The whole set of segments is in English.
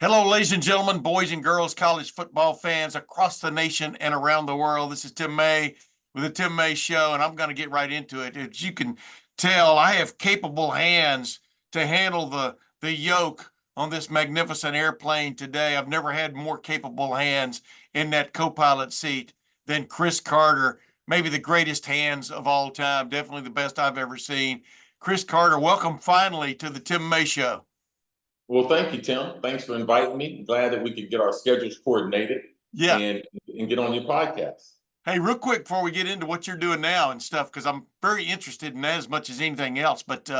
Hello, ladies and gentlemen, boys and girls, college football fans across the nation and around the world. This is Tim May with the Tim May Show, and I'm going to get right into it. As you can tell, I have capable hands to handle the yoke on this magnificent airplane today. I've never had more capable hands in that co-pilot seat than Cris Carter, maybe the greatest hands of all time, definitely the best I've ever seen. Cris Carter, welcome finally to the Tim May Show. Well, thank you, Tim. Thanks for inviting me. Glad that we could get our schedules coordinated Yeah. and get on your podcast. Hey, real quick before we get into what you're doing now and stuff, because I'm very interested in that as much as anything else. But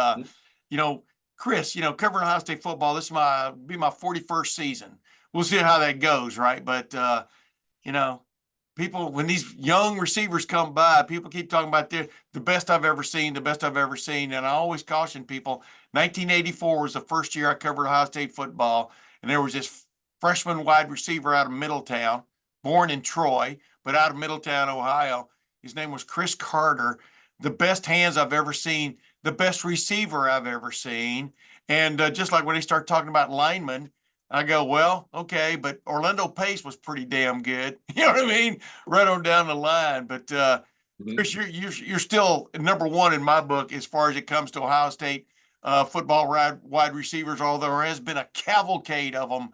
you know, Cris, covering Ohio State football, this is my 41st season. We'll see how that goes, right? But you know, people when these young receivers come by, people keep talking about the best I've ever seen, the best I've ever seen. And I always caution people, 1984 was the first year I covered Ohio State football, and there was this freshman wide receiver out of Middletown, born in Troy but out of Middletown, Ohio. His name was Cris Carter. The best hands I've ever seen, the best receiver I've ever seen. And just like when they start talking about linemen, I go, well, okay, but Orlando Pace was pretty damn good. You know what I mean? Right on down the line. But Cris, you're still number one in my book as far as it comes to Ohio State football wide receivers, although there has been a cavalcade of them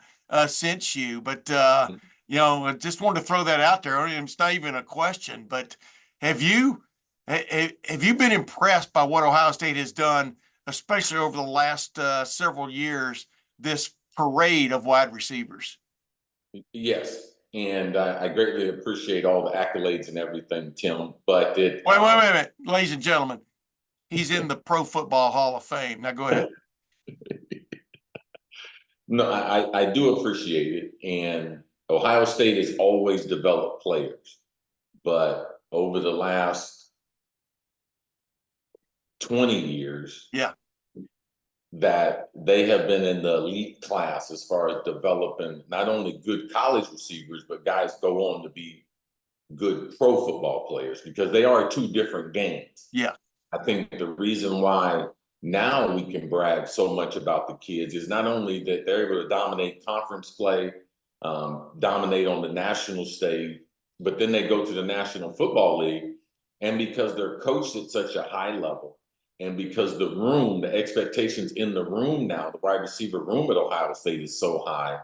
since you. But I just wanted to throw that out there. It's not even a question, but have you been impressed by what Ohio State has done, especially over the last several years, this parade of wide receivers? Yes, and I greatly appreciate all the accolades and everything, Tim. But Wait a minute, ladies and gentlemen. He's in the Pro Football Hall of Fame. Now go ahead. No, I do appreciate it, and Ohio State has always developed players, but over the last 20 years, Yeah, that they have been in the elite class as far as developing not only good college receivers, but guys go on to be good pro football players, because they are two different games. yeah, I think the reason why now we can brag so much about the kids is not only that they're able to dominate conference play, dominate on the national stage, but then they go to the National Football League. And because they're coached at such a high level, and because the expectations in the room now, the wide receiver room at Ohio State is so high,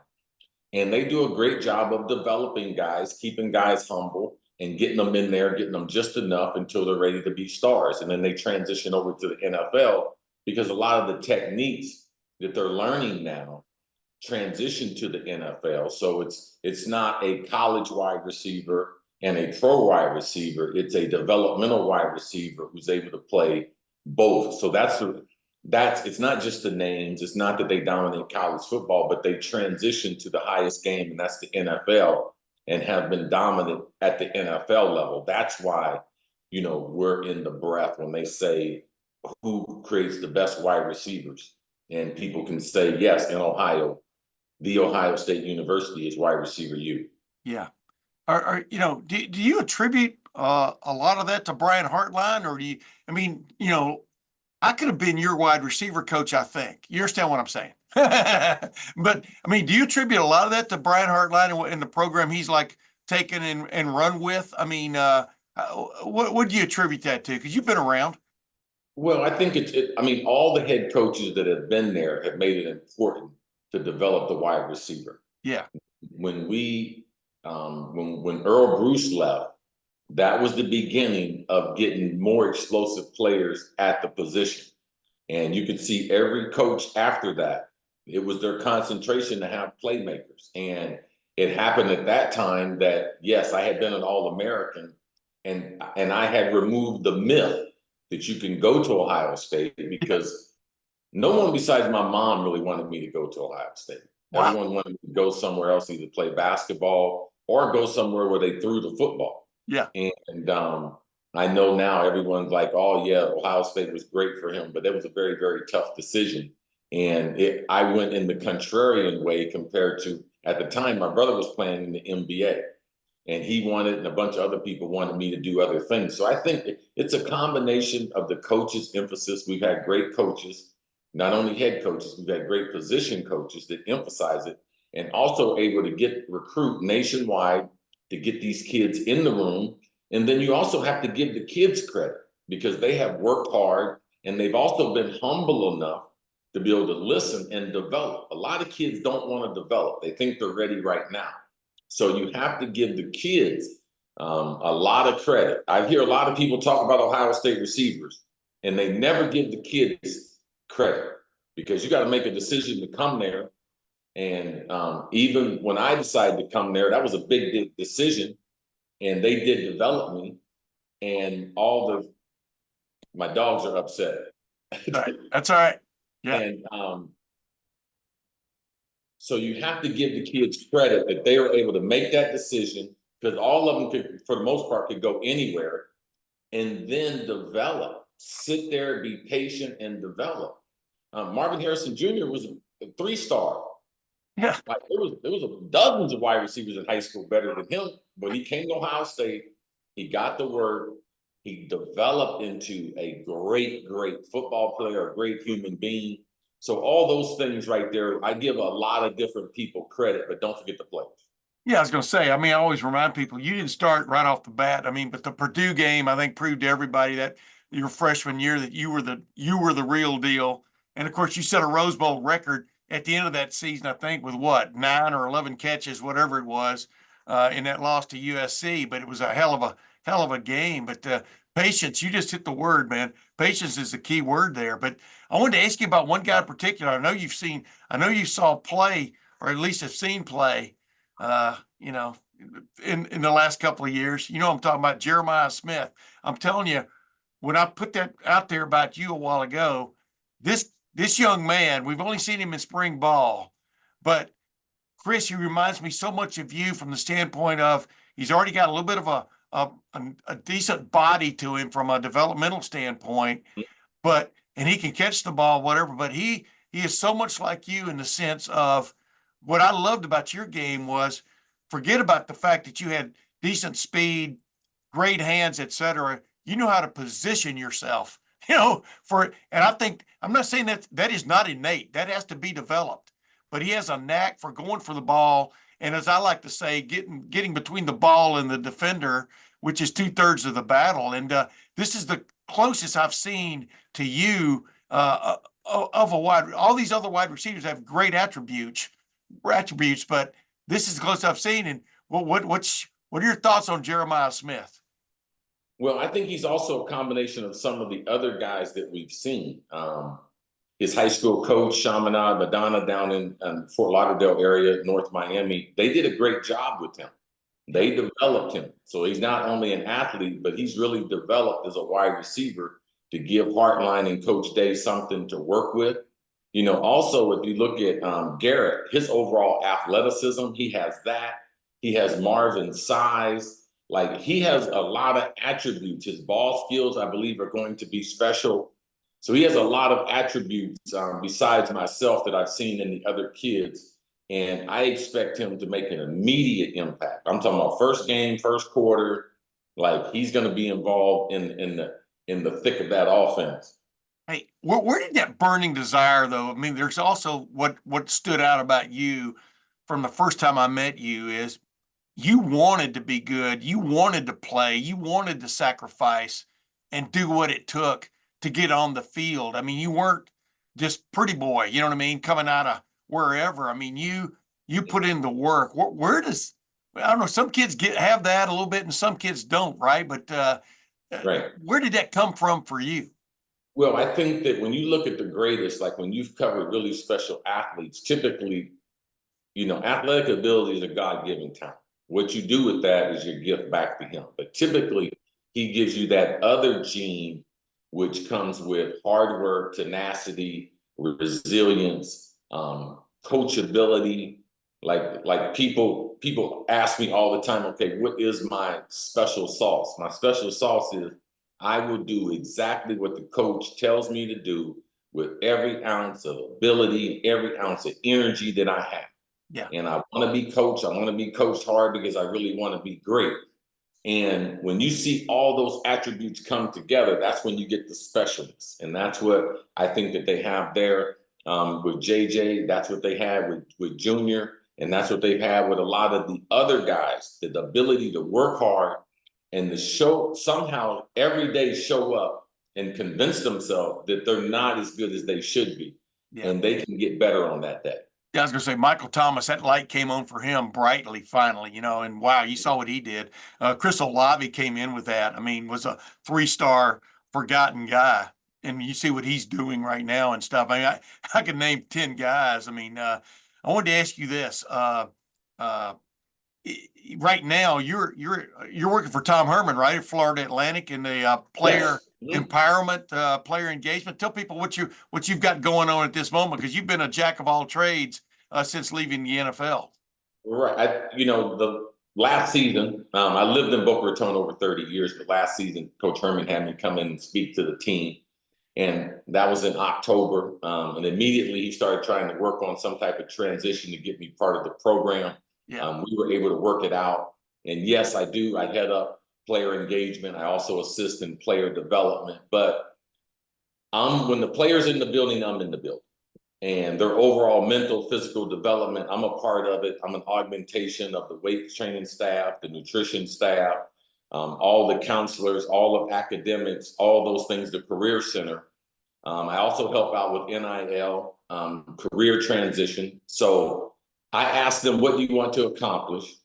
and they do a great job of developing guys, keeping guys humble, and getting them in there, getting them just enough until they're ready to be stars. And then they transition over to the NFL, because a lot of the techniques that they're learning now transition to the NFL. So it's not a college wide receiver and a pro wide receiver. It's a developmental wide receiver who's able to play both. So that's it's not just the names. It's not that they dominate college football, but they transition to the highest game, and that's the NFL, and have been dominant at the NFL level. That's why, we're in the breath when they say who creates the best wide receivers. And people can say, yes, in Ohio, the Ohio State University is wide receiver U. yeah. Do you attribute a lot of that to Brian Hartline, or I could have been your wide receiver coach, I think. You understand what I'm saying? But do you attribute a lot of that to Brian Hartline and the program he's like taken and run with? What do you attribute that to? Because you've been around. Well, I think all the head coaches that have been there have made it important to develop the wide receiver. Yeah. When when Earl Bruce left, that was the beginning of getting more explosive players at the position. And you could see every coach after that, it was their concentration to have playmakers. And it happened at that time that, yes, I had been an All-American, and I had removed the myth that you can go to Ohio State, because no one besides my mom really wanted me to go to Ohio State. Wow. Everyone wanted me to go somewhere else, either play basketball or go somewhere where they threw the football. Yeah. And I know now everyone's like, oh, yeah, Ohio State was great for him, but it was a very, very tough decision. And I went in the contrarian way compared to, at the time, my brother was playing in the NBA. And he wanted, and a bunch of other people wanted me to do other things. So I think it's a combination of the coaches' emphasis. We've had great coaches, not only head coaches, we've had great position coaches that emphasize it. and also able to recruit nationwide to get these kids in the room. And then you also have to give the kids credit because they have worked hard and they've also been humble enough to be able to listen and develop. A lot of kids don't want to develop. They think they're ready right now. So you have to give the kids a lot of credit. I hear a lot of people talk about Ohio State receivers, and they never give the kids credit because you got to make a decision to come there. And even when I decided to come there, that was a big decision, and they did develop me. And my dogs are upset. Right. That's all right. Yeah. And so you have to give the kids credit that they were able to make that decision because all of them could, for the most part, could go anywhere and then develop, sit there, be patient and develop. Marvin Harrison Jr. was a 3-star. Yeah. Like there was dozens of wide receivers in high school better than him, but he came to Ohio State. He got the work. He developed into a great football player, a great human being. So all those things right there, I give a lot of different people credit, but don't forget the players. Yeah, I was going to say, I mean, I always remind people you didn't start right off the bat. I mean, but the Purdue game, I think, proved to everybody that your freshman year that you were the real deal. And of course, you set a Rose Bowl record at the end of that season, I think, with what, 9 or 11 catches, whatever it was, in that loss to USC. But it was a hell of a game. But patience, you just hit the word, man. Patience is the key word there. But I wanted to ask you about one guy in particular. I know you saw play, or at least have seen play. You know, in the last couple of years. You know, I'm talking about Jeremiah Smith. I'm telling you, when I put that out there about you a while ago, this young man, we've only seen him in spring ball, but Chris, he reminds me so much of you from the standpoint of he's already got a little bit of a decent body to him from a developmental standpoint, and he can catch the ball, whatever, but he is so much like you in the sense of what I loved about your game was forget about the fact that you had decent speed, great hands, etc. You know how to position yourself, and I think, I'm not saying that is not innate. That has to be developed, but he has a knack for going for the ball. And as I like to say, getting between the ball and the defender, which is 2/3 of the battle. And this is the closest I've seen to you of a wide. All these other wide receivers have great attributes, but this is the closest I've seen. And what are your thoughts on Jeremiah Smith? Well, I think he's also a combination of some of the other guys that we've seen. His high school coach, Chaminade Madonna, down in Fort Lauderdale area, North Miami, they did a great job with him. They developed him. So he's not only an athlete, but he's really developed as a wide receiver to give Hartline and Coach Day something to work with. You know, also, if you look at Garrett, his overall athleticism, he has that. He has Marvin's size. Like, he has a lot of attributes. His ball skills, I believe, are going to be special. So he has a lot of attributes besides myself that I've seen in the other kids. And I expect him to make an immediate impact. I'm talking about first game, first quarter. Like, he's going to be involved in the thick of that offense. Hey, where did that burning desire, though? I mean, there's also what stood out about you from the first time I met you is you wanted to be good. You wanted to play. You wanted to sacrifice and do what it took to get on the field. I mean, you weren't just pretty boy, you know what I mean, coming out of wherever. I mean, you put in the work. Where does, I don't know, some kids have that a little bit and some kids don't, right? But Right. Where did that come from for you? Well, I think that when you look at the greatest, like when you've covered really special athletes, typically, you know, athletic ability is a God-given talent. What you do with that is your gift back to him. But typically, he gives you that other gene, which comes with hard work, tenacity, resilience, coachability. Like people ask me all the time, okay, what is my special sauce? My special sauce is I will do exactly what the coach tells me to do with every ounce of ability, every ounce of energy that I have. Yeah. And I want to be coached. I want to be coached hard because I really want to be great. And when you see all those attributes come together, that's when you get the specialists. And that's what I think that they have there with JJ. That's what they had with Junior. And that's what they've had with a lot of the other guys, the ability to work hard and to show somehow every day show up and convince themselves that they're not as good as they should be. Yeah. And they can get better on that day. Yeah, I was going to say, Michael Thomas, that light came on for him brightly finally, and wow, you saw what he did. Chris Olave came in with that. I mean, was a 3-star forgotten guy. And you see what he's doing right now and stuff. I mean, I could name 10 guys. I mean, I wanted to ask you this. Right now, you're working for Tom Herman, right, at Florida Atlantic in the player empowerment, player engagement. Tell people what you've got going on at this moment, because you've been a jack of all trades since leaving the NFL. Right. The last season, I lived in Boca Raton over 30 years, but last season, Coach Herman had me come in and speak to the team. And that was in October. And immediately he started trying to work on some type of transition to get me part of the program. Yeah. We were able to work it out. And yes, I do. I head up player engagement. I also assist in player development. But when the player's in the building, I'm in the building. And their overall mental, physical development, I'm a part of it. I'm an augmentation of the weight training staff, the nutrition staff, all the counselors, all of academics, all those things, the career center. I also help out with NIL, career transition. So I asked them, what do you want to accomplish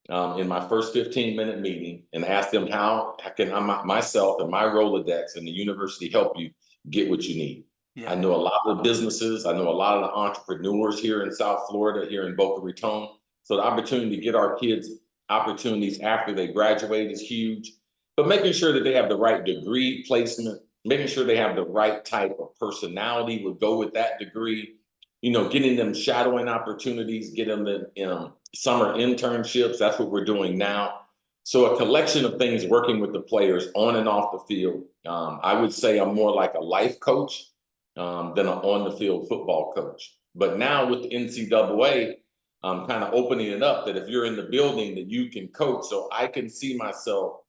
in my first 15-minute meeting, and asked them, how can I, myself and my Rolodex and the university help you get what you need? Yeah. I know a lot of businesses. I know a lot of the entrepreneurs here in South Florida, here in Boca Raton. So the opportunity to get our kids opportunities after they graduate is huge. But making sure that they have the right degree placement, making sure they have the right type of personality would go with that degree, getting them shadowing opportunities, getting them in summer internships. That's what we're doing now. So a collection of things working with the players on and off the field. I would say I'm more like a life coach than an on-the-field football coach. But now with the NCAA, kind of opening it up that if you're in the building that you can coach. So I can see myself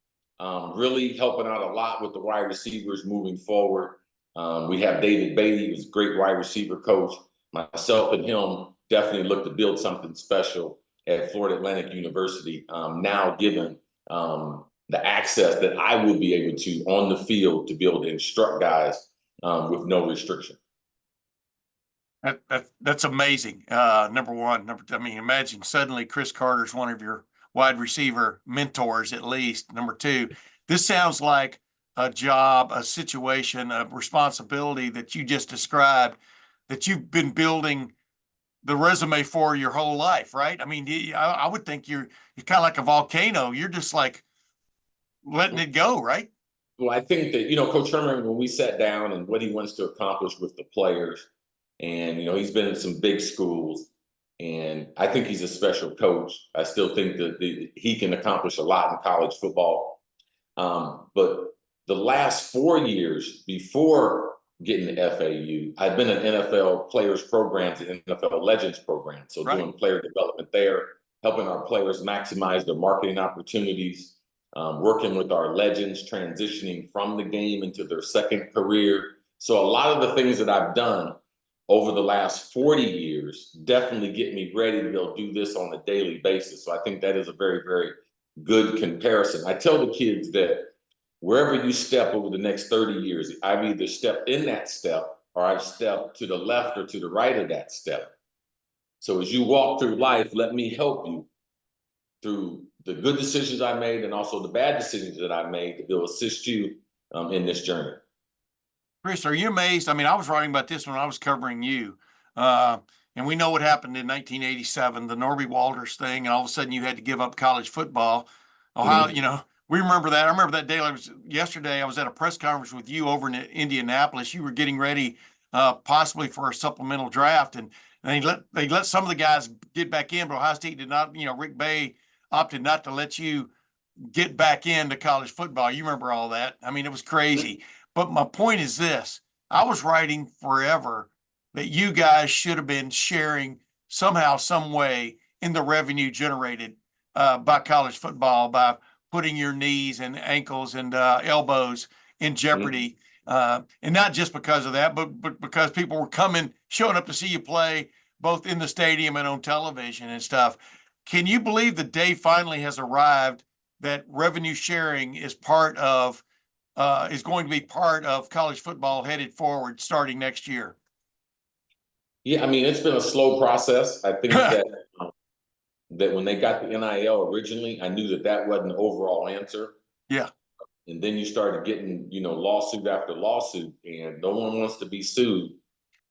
really helping out a lot with the wide receivers moving forward. We have David Beatty, who's a great wide receiver coach. Myself and him definitely look to build something special at Florida Atlantic University, now given the access that I will be able to on the field to be able to instruct guys with no restriction. That's amazing. Number one. I mean, imagine suddenly Cris Carter's one of your wide receiver mentors, at least. Number two, this sounds like a job, a situation, a responsibility that you just described, that you've been building the resume for your whole life, right? I mean, I would think you're kind of like a volcano. You're just like letting it go, right? Well, I think that, Coach Herman, when we sat down and what he wants to accomplish with the players, and, he's been in some big schools, and I think he's a special coach. I still think that he can accomplish a lot in college football. But the last 4 years before getting to FAU, I've been in NFL players programs and NFL legends programs. So doing player development there, helping our players maximize their marketing opportunities, working with our legends, transitioning from the game into their second career. So a lot of the things that I've done over the last 40 years definitely get me ready to be able to do this on a daily basis. So I think that is a very, very good comparison. I tell the kids that wherever you step over the next 30 years, I've either stepped in that step or I've stepped to the left or to the right of that step. So as you walk through life, let me help you through the good decisions I made and also the bad decisions that I made to be able to assist you in this journey. Chris, are you amazed? I mean, I was writing about this when I was covering you. And we know what happened in 1987, the Norby Walters thing, and all of a sudden you had to give up college football. Ohio, we remember that. I remember that day. Yesterday, I was at a press conference with you over in Indianapolis. You were getting ready possibly for a supplemental draft, and they let some of the guys get back in, but Ohio State did not. Rick Bay opted not to let you get back into college football. You remember all that. I mean, it was crazy. But my point is this. I was writing forever that you guys should have been sharing somehow, some way in the revenue generated by college football, by putting your knees and ankles and elbows in jeopardy. And not just because of that, but because people were showing up to see you play, both in the stadium and on television and stuff. Can you believe the day finally has arrived that revenue sharing is is going to be part of college football headed forward starting next year? Yeah, I mean, it's been a slow process. I think that that when they got the NIL originally, I knew that that wasn't the overall answer. Yeah. And then you started getting, lawsuit after lawsuit, and no one wants to be sued.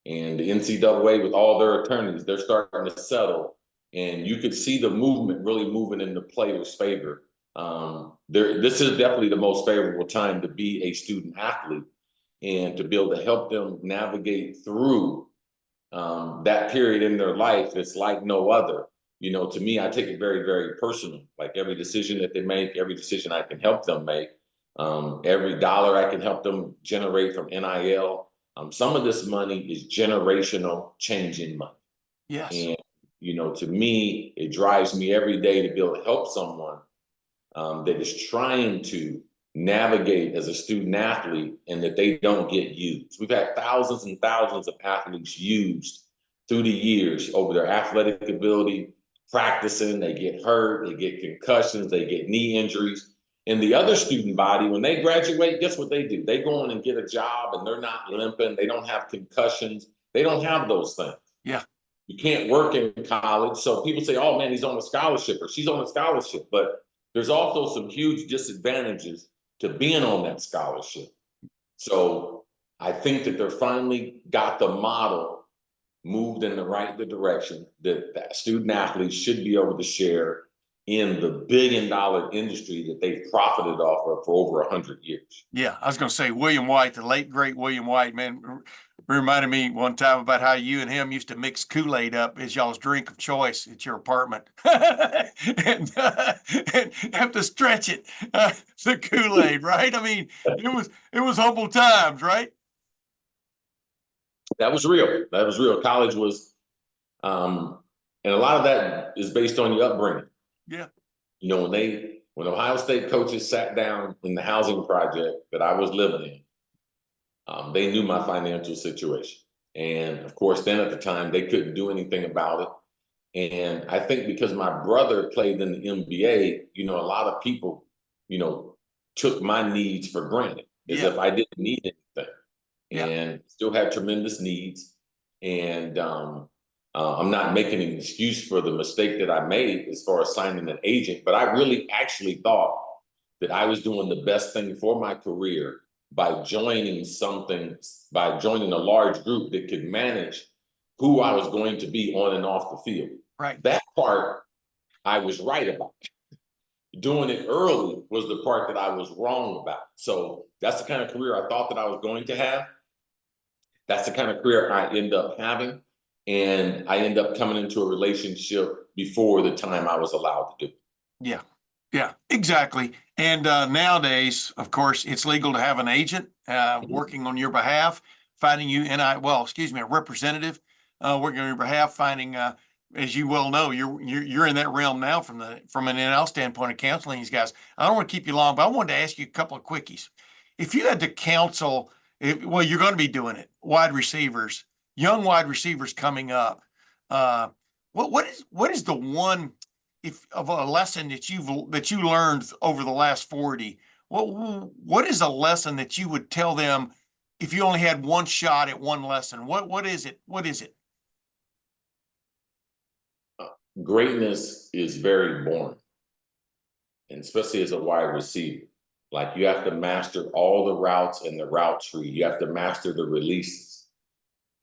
And the NCAA, with all their attorneys, they're starting to settle. And you could see the movement really moving in the players' favor. This is definitely the most favorable time to be a student athlete and to be able to help them navigate through that period in their life. It's like no other. To me, I take it very, very personal. Like every decision that they make, every decision I can help them make, every dollar I can help them generate from NIL. Some of this money is generational changing money. Yes. And, to me, it drives me every day to be able to help someone that is trying to navigate as a student athlete and that they don't get used. We've had thousands and thousands of athletes used through the years over their athletic ability, practicing, they get hurt, they get concussions, they get knee injuries. And the other student body, when they graduate, guess what they do? They go in and get a job and they're not limping, they don't have concussions, they don't have those things. Yeah. You can't work in college. So people say, oh man, he's on a scholarship or she's on a scholarship. But there's also some huge disadvantages to being on that scholarship. So I think that they're finally got the model moved in the right direction that student athletes should be able to share in the billion-dollar industry that they've profited off of for over 100 years. Yeah, I was going to say William White, the late great William White, man, reminded me one time about how you and him used to mix Kool-Aid up as y'all's drink of choice at your apartment, and have to stretch it, the Kool-Aid, right? I mean, it was humble times, right? That was real. That was real. College was, and a lot of that is based on your upbringing. Yeah. When Ohio State coaches sat down in the housing project that I was living in, they knew my financial situation. And of course, then at the time, they couldn't do anything about it. And I think because my brother played in the NBA, a lot of people, took my needs for granted as if I didn't need anything. And still had tremendous needs. And I'm not making an excuse for the mistake that I made as far as signing an agent, but I really actually thought that I was doing the best thing for my career by joining a large group that could manage who I was going to be on and off the field. Right. That part I was right about. Doing it early was the part that I was wrong about. So that's the kind of career I thought that I was going to have. That's the kind of career I end up having. And I end up coming into a relationship before the time I was allowed to do it. Yeah. Yeah, exactly. And nowadays, of course, it's legal to have an agent working on your behalf, finding you a representative working on your behalf, finding, as you well know, you're in that realm now from an NL standpoint of counseling these guys. I don't want to keep you long, but I wanted to ask you a couple of quickies. If you had to counsel, you're going to be doing it, young wide receivers coming up. What is the one of a lesson that you learned over the last 40? What is a lesson that you would tell them if you only had one shot at one lesson? What is it? What is it? Greatness is very boring, and especially as a wide receiver. Like you have to master all the routes in the route tree. You have to master the releases.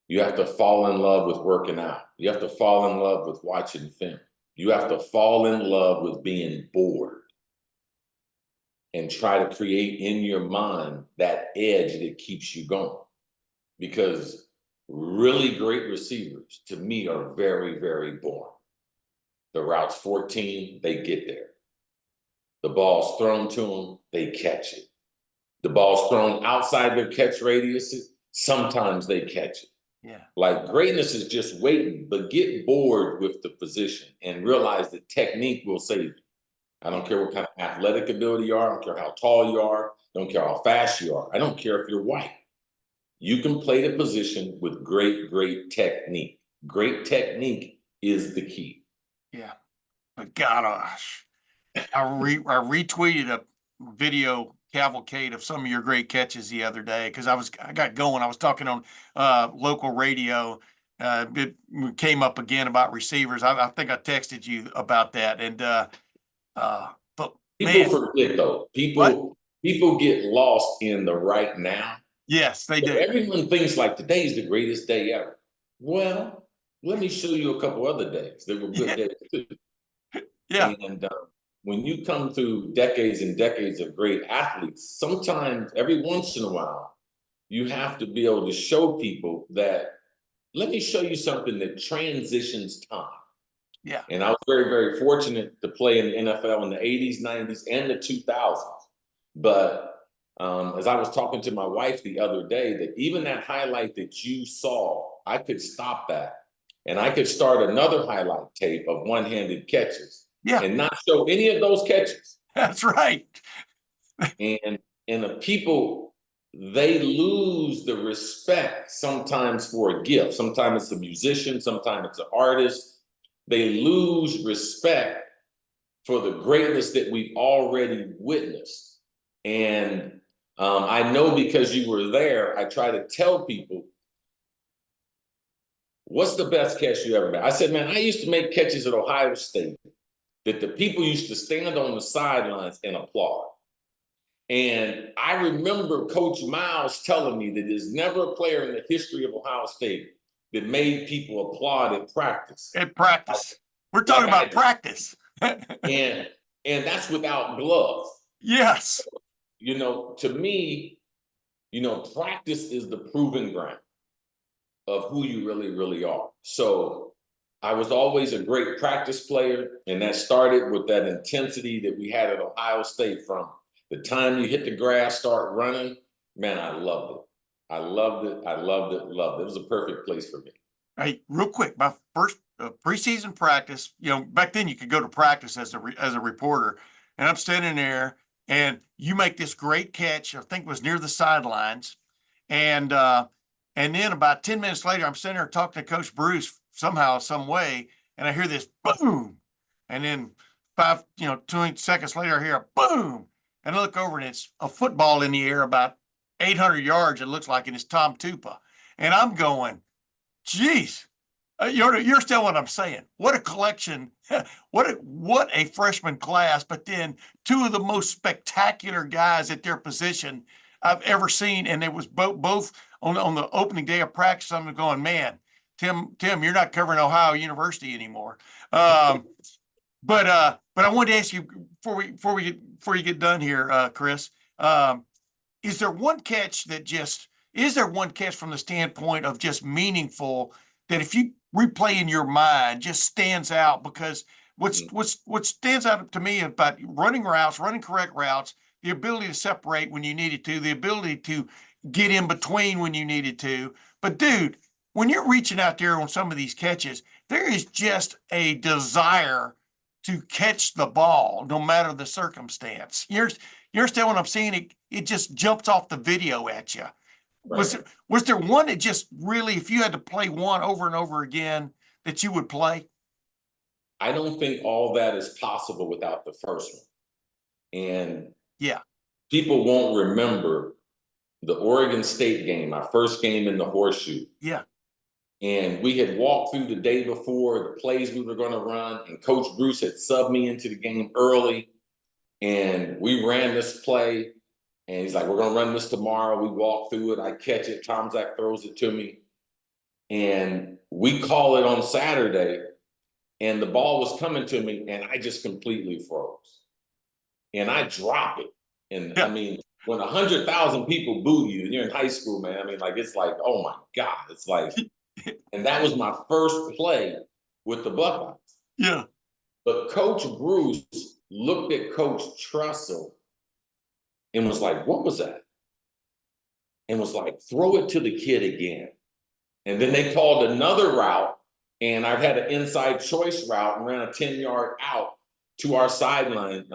You have to fall in love with working out. You have to fall in love with watching film. You have to fall in love with being bored and try to create in your mind that edge that keeps you going. Because really great receivers, to me, are very, very boring. The route's 14, they get there. The ball's thrown to them, they catch it. The ball's thrown outside their catch radius, sometimes they catch it. Yeah. Like greatness is just waiting, but get bored with the position and realize that technique will save you. I don't care what kind of athletic ability you are. I don't care how tall you are. I don't care how fast you are. I don't care if you're white. You can play the position with great, great technique. great technique is the key. Yeah. But gosh, I retweeted a video cavalcade of some of your great catches the other day because I got going. I was talking on local radio. It came up again about receivers. I think I texted you about that. And but People man, forget though. what? People get lost in the right now. Yes, they do. Everyone thinks like today's the greatest day ever. Well, let me show you a couple other days that were good Yeah, days too. yeah, And when you come through decades and decades of great athletes, sometimes every once in a while, you have to be able to show people that, let me show you something that transitions time. yeah. And I was very, very fortunate to play in the NFL in the 80s, 90s, and the 2000s. But as I was talking to my wife the other day, that even that highlight that you saw, I could stop that. And I could start another highlight tape of one-handed catches Yeah, and not show any of those catches. that's right. And the people, they lose the respect sometimes for a gift. Sometimes it's a musician, sometimes it's an artist. They lose respect for the greatness that we've already witnessed. And I know because you were there, I try to tell people, what's the best catch you ever made? I said, man, I used to make catches at Ohio State that the people used to stand on the sidelines and applaud. And I remember Coach Miles telling me that there's never a player in the history of Ohio State that made people applaud at practice. At practice. We're Like talking about practice. and that's without gloves. Yes. You know, to me, you know, practice is the proving ground of who you really, really are. So I was always a great practice player, and that started with that intensity that we had at Ohio State. From the time you hit the grass, start running, man, I loved it. I loved it. I loved it. Loved it. It was a perfect place for me. Hey, real quick, my first preseason practice, you know, back then you could go to practice as a reporter, and I'm standing there, and you make this great catch. I think it was near the sidelines, and then about 10 minutes later, I'm sitting there talking to Coach Bruce somehow, some way, and I hear this boom, and then 20 seconds later, I hear a boom, and I look over, and it's a football in the air about 800 yards. It looks like, and it's Tom Tupa, and I'm going, geez, you're still what I'm saying. What a collection! what a freshman class! But then two of the most spectacular guys at their position I've ever seen, and it was both on the opening day of practice. I'm going, man, Tim, you're not covering Ohio University anymore. But I wanted to ask you before you get done here, Cris. Is there one catch from the standpoint of just meaningful that if you replay in your mind just stands out? Because what stands out to me about running correct routes, the ability to separate when you needed to, the ability to get in between when you needed to. But dude, when you're reaching out there on some of these catches, there is just a desire to catch the ball no matter the circumstance. You understand what I'm saying? It just jumps off the video at you. Right. Was there one that just really, if you had to play one over and over again, that you would play? I don't think all that is possible without the first one. And Yeah, people won't remember the Oregon State game, our first game in the horseshoe. yeah, And we had walked through the day before the plays we were going to run, and Coach Bruce had subbed me into the game early. And we ran this play, and he's like, we're going to run this tomorrow. We walk through it. I catch it. Tom Zach throws it to me. And we call it on Saturday, and the ball was coming to me, and I just completely froze. And I drop it. And yeah. I mean, when 100,000 people boo you and you're in high school, man, I mean, like, it's like, oh my God. It's like, and that was my first play with the Buckeyes. Yeah. But Coach Bruce looked at Coach Tressel and was like, what was that? And was like, throw it to the kid again. And then they called another route, and I had an inside choice route and ran a 10-yard out to our sideline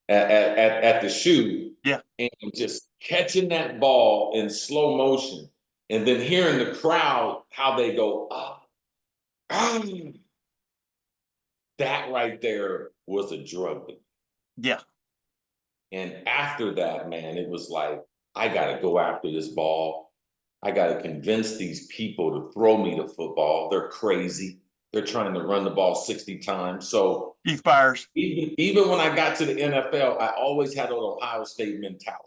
at the shoe. Yeah. And just catching that ball in slow motion, and then hearing the crowd, how they go, ah. That right there was a drug deal. Yeah. And after that, man, it was like, I got to go after this ball. I got to convince these people to throw me the football. They're crazy. They're trying to run the ball 60 times. So Keith Byers. even when I got to the NFL, I always had an Ohio State mentality.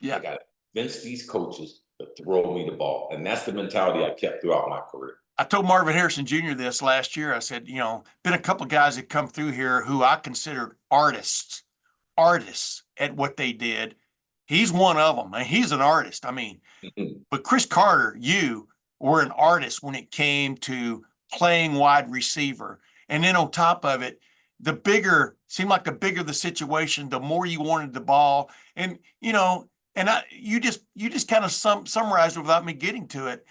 Yeah. I got to convince these coaches to throw me the ball. And that's the mentality I kept throughout my career. I told Marvin Harrison Jr. this last year. I said, been a couple of guys that come through here who I consider artists at what they did. He's one of them. And he's an artist. I mean, but Cris Carter, you were an artist when it came to playing wide receiver. And then on top of it, seemed like the bigger the situation, the more you wanted the ball. And, you just kind of summarized it without me getting to it.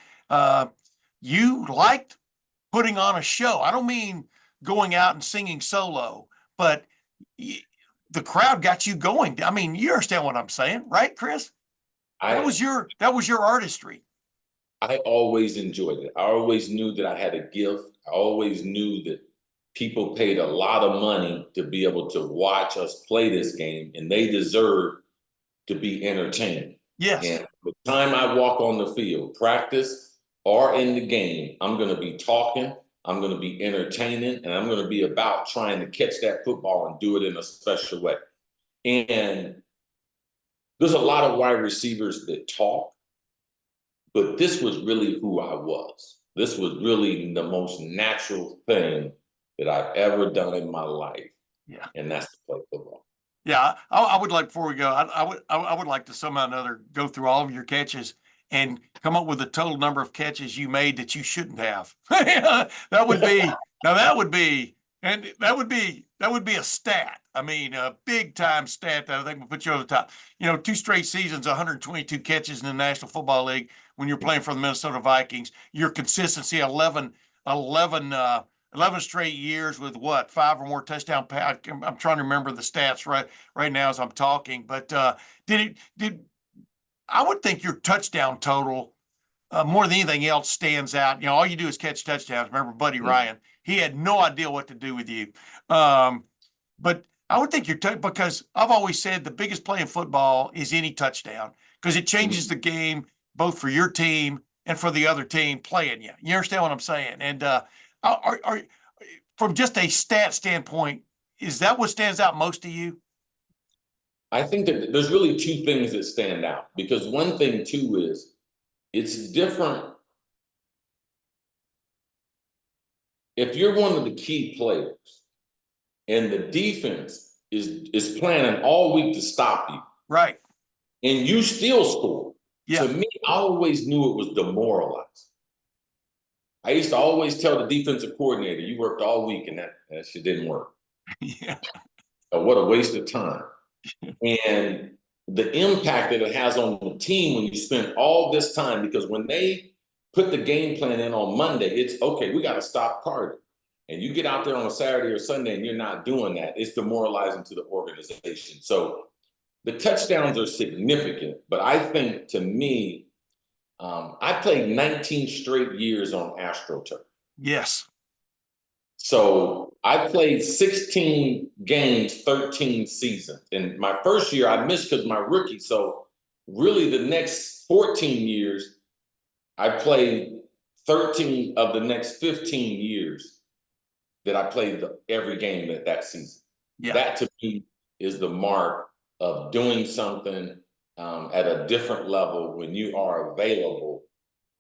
You liked putting on a show. I don't mean going out and singing solo, but the crowd got you going. I mean, you understand what I'm saying, right, Chris? That was your artistry. I always enjoyed it. I always knew that I had a gift. I always knew that people paid a lot of money to be able to watch us play this game, and they deserve to be entertained. Yes. And the time I walk on the field, practice or in the game, I'm going to be talking, I'm going to be entertaining, and I'm going to be about trying to catch that football and do it in a special way. And there's a lot of wide receivers that talk, but this was really who I was. This was really the most natural thing that I've ever done in my life. Yeah. And that's to play football. Yeah. I would like, before we go, I would like to somehow or another go through all of your catches and come up with the total number of catches you made that you shouldn't have. that would be a stat. I mean, a big time stat that I think will put you over the top. 2 straight seasons, 122 catches in the National Football League when you're playing for the Minnesota Vikings. Your consistency, 11 straight years with 5 or more touchdown pass. I'm trying to remember the stats right now as I'm talking, but I would think your touchdown total, more than anything else, stands out. All you do is catch touchdowns. Remember Buddy Ryan? He had no idea what to do with you. But I would think because I've always said the biggest play in football is any touchdown, because it changes the game both for your team and for the other team playing you. You understand what I'm saying? And are from just a stat standpoint, is that what stands out most to you? I think that there's really 2 things that stand out, because one thing too is it's different. If you're one of the key players and the defense is planning all week to stop you, right, and you still score, to me, I always knew it was demoralizing. I used to always tell the defensive coordinator, you worked all week and that shit didn't work. Yeah. What a waste of time. And the impact that it has on the team when you spend all this time, because when they put the game plan in on Monday, it's okay, we got to stop Carter. And you get out there on a Saturday or Sunday and you're not doing that, it's demoralizing to the organization. So the touchdowns are significant, but I think, to me, I played 19 straight years on AstroTurf. Yes. So I played 16 games, 13 seasons. And my first year I missed because my rookie. So really the next 14 years, I played 13 of the next 15 years that I played every game that season. Yeah. That to me is the mark of doing something at a different level when you are available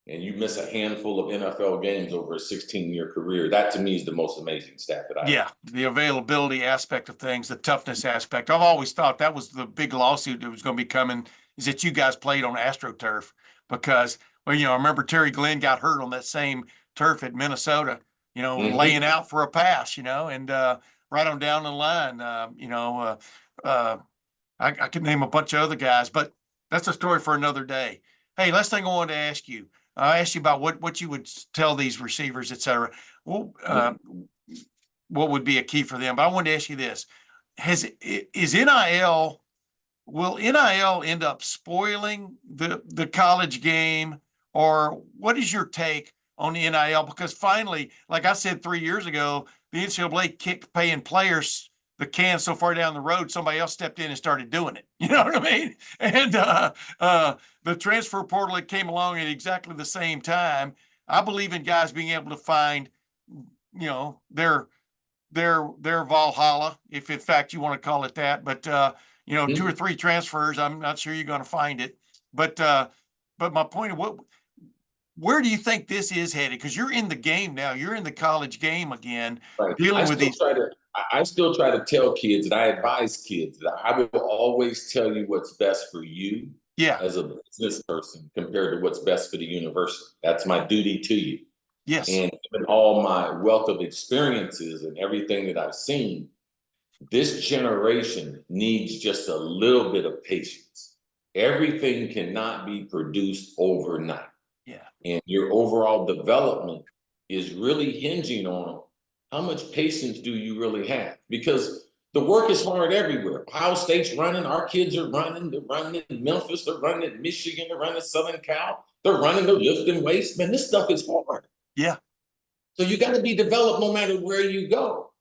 and you miss a handful of NFL games over a 16-year career. That to me is the most amazing stat that I have. The availability aspect of things, the toughness aspect. I've always thought that was the big lawsuit that was going to be coming, is that you guys played on AstroTurf, because, well, I remember Terry Glenn got hurt on that same turf at Minnesota, laying out for a pass, and right on down the line, I could name a bunch of other guys, but that's a story for another day. Hey, last thing I wanted to ask you. I asked you about what you would tell these receivers, et cetera. Well, what would be a key for them? But I wanted to ask you this: will NIL end up spoiling the college game, or what is your take on the NIL, because finally, like I said 3 years ago, the NCAA kicked paying players the can so far down the road, somebody else stepped in and started doing it. You know what I mean? And the transfer portal that came along at exactly the same time. I believe in guys being able to find, you know, their Valhalla, if in fact you want to call it that. But you know, 2 or 3 transfers, I'm not sure you're going to find it. But my point of where do you think this is headed? Because you're in the game now. You're in the college game again, Right. dealing with these. I still try to tell kids, and I advise kids that I will always tell you what's best for you Yeah. as a business person compared to what's best for the university. That's my duty to you. Yes. And given all my wealth of experiences and everything that I've seen, this generation needs just a little bit of patience. Everything cannot be produced overnight. Yeah. And your overall development is really hinging on how much patience do you really have? Because the work is hard everywhere. Ohio State's running, our kids are running, they're running in Memphis, they're running in Michigan, they're running in Southern Cal, they're running, they're lifting weights. Man, this stuff is hard. Yeah. So you got to be developed no matter where you go.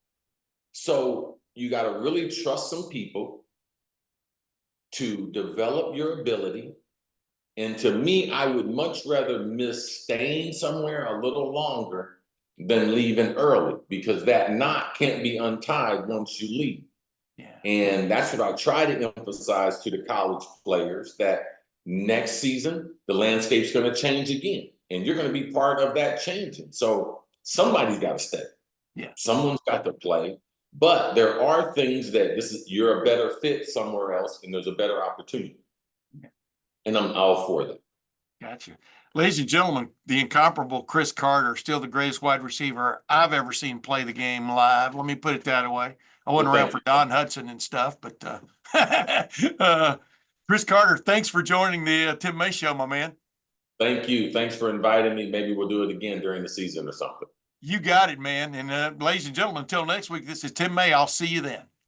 So you got to really trust some people to develop your ability. And to me, I would much rather miss staying somewhere a little longer than leaving early, because that knot can't be untied once you leave. Yeah. And that's what I try to emphasize to the college players, that next season, the landscape's going to change again. And you're going to be part of that changing. So somebody's got to stay. Yeah. Someone's got to play. But there are things that you're a better fit somewhere else, and there's a better opportunity. Yeah. And I'm all for that. Gotcha. Ladies and gentlemen, the incomparable Cris Carter, still the greatest wide receiver I've ever seen play the game live. Let me put it that way. I wasn't around for Don Hudson and stuff, but Cris Carter, thanks for joining the Tim May Show, my man. Thank you. Thanks for inviting me. Maybe we'll do it again during the season or something. You got it, man. And ladies and gentlemen, until next week, this is Tim May. I'll see you then.